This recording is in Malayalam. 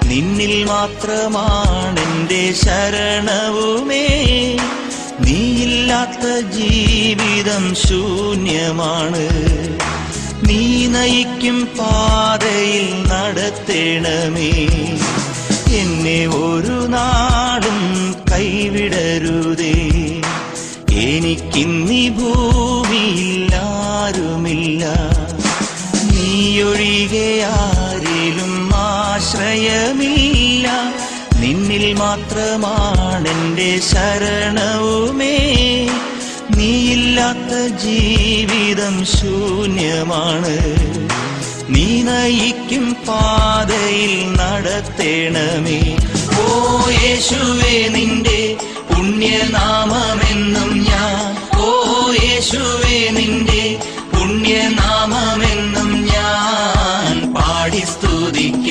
നിന്നിൽ മാത്രമാണെന്റെ ശരണവുമേ. നീയില്ലാത്ത ജീവിതം ശൂന്യമാണ്. നീ നയിക്കും പാതയിൽ നടത്തേണമേ. എന്നെ ഒരു നാളും കൈവിടരുതേ. എനിക്കിന്നീ ഭൂമിയിൽ ആരുമില്ല. നീയൊഴികെ ആരിലും ആശ്രയമില്ല. നിന്നിൽ മാത്രമാണെന്റെ ശരണവുമേ. നീയില്ലാത്ത ജീവിതം ശൂന്യമാണ്. നീ നയിക്കും പാതയിൽ നടത്തേണമേ. ഓ യേശുവേ, നിന്റെ പുണ്യനാമം